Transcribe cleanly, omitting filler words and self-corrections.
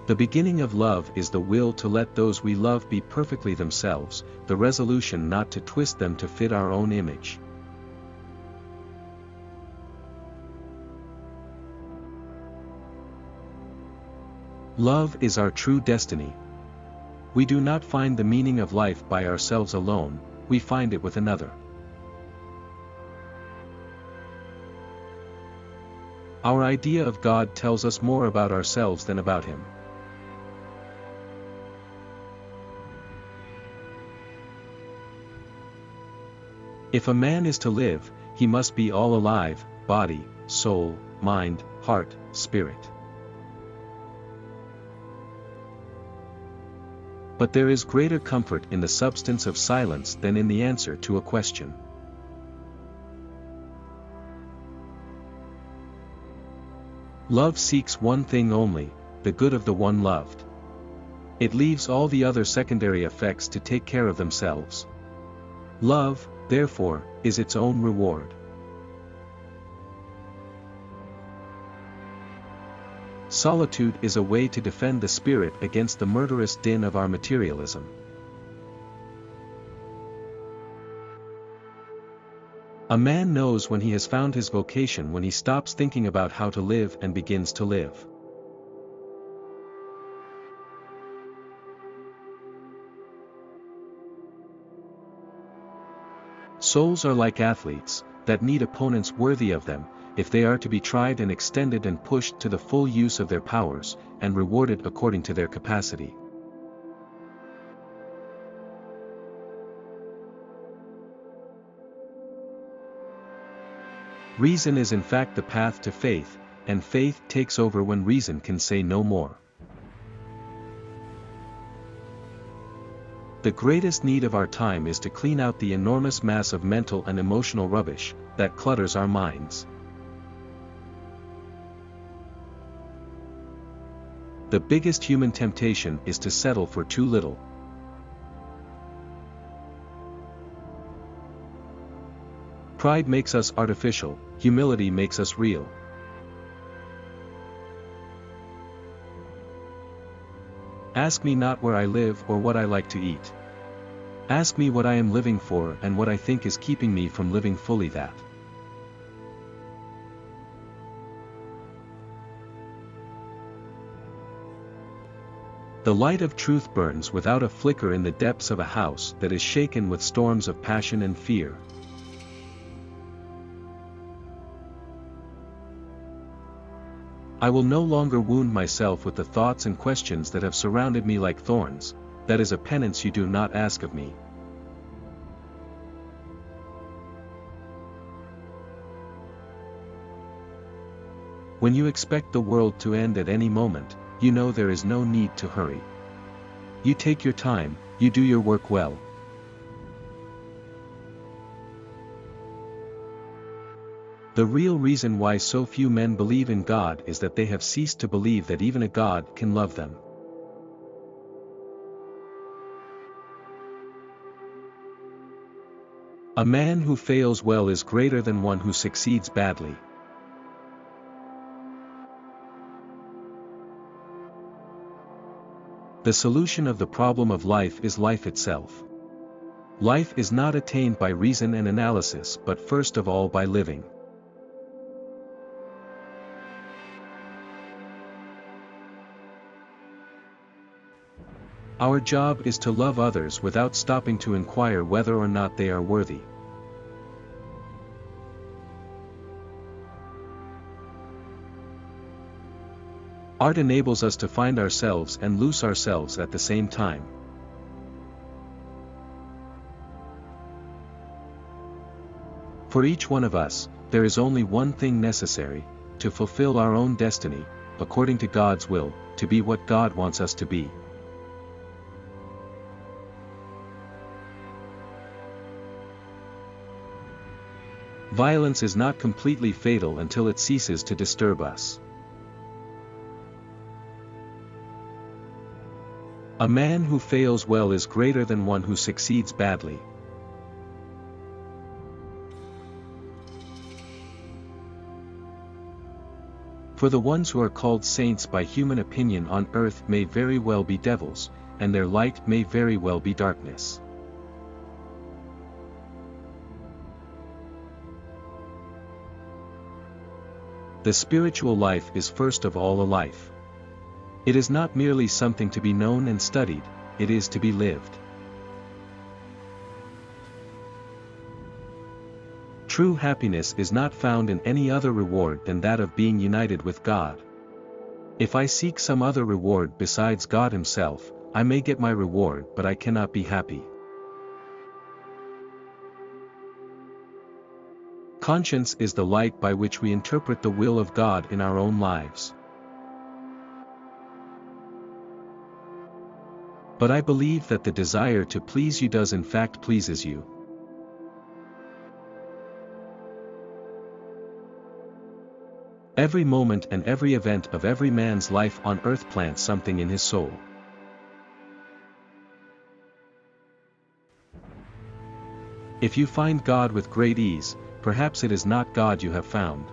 The beginning of love is the will to let those we love be perfectly themselves, the resolution not to twist them to fit our own image. Love is our true destiny. We do not find the meaning of life by ourselves alone, we find it with another. Our idea of God tells us more about ourselves than about Him. If a man is to live, he must be all alive, body, soul, mind, heart, spirit. But there is greater comfort in the substance of silence than in the answer to a question. Love seeks one thing only, the good of the one loved. It leaves all the other secondary effects to take care of themselves. Love, therefore, is its own reward. Solitude is a way to defend the spirit against the murderous din of our materialism. A man knows when he has found his vocation when he stops thinking about how to live and begins to live. Souls are like athletes, that need opponents worthy of them, if they are to be tried and extended and pushed to the full use of their powers, and rewarded according to their capacity. Reason is in fact the path to faith, and faith takes over when reason can say no more. The greatest need of our time is to clean out the enormous mass of mental and emotional rubbish that clutters our minds. The biggest human temptation is to settle for too little. Pride makes us artificial, humility makes us real. Ask me not where I live or what I like to eat. Ask me what I am living for and what I think is keeping me from living fully that. The light of truth burns without a flicker in the depths of a house that is shaken with storms of passion and fear. I will no longer wound myself with the thoughts and questions that have surrounded me like thorns. That is a penance you do not ask of me. When you expect the world to end at any moment, you know there is no need to hurry. You take your time, you do your work well. The real reason why so few men believe in God is that they have ceased to believe that even a God can love them. A man who fails well is greater than one who succeeds badly. The solution of the problem of life is life itself. Life is not attained by reason and analysis but first of all by living. Our job is to love others without stopping to inquire whether or not they are worthy. Art enables us to find ourselves and lose ourselves at the same time. For each one of us, there is only one thing necessary, to fulfill our own destiny, according to God's will, to be what God wants us to be. Violence is not completely fatal until it ceases to disturb us. A man who fails well is greater than one who succeeds badly. For the ones who are called saints by human opinion on earth may very well be devils, and their light may very well be darkness. The spiritual life is first of all a life. It is not merely something to be known and studied, it is to be lived. True happiness is not found in any other reward than that of being united with God. If I seek some other reward besides God Himself, I may get my reward but I cannot be happy. Conscience is the light by which we interpret the will of God in our own lives. But I believe that the desire to please you does in fact pleases you. Every moment and every event of every man's life on earth plants something in his soul. If you find God with great ease, perhaps it is not God you have found.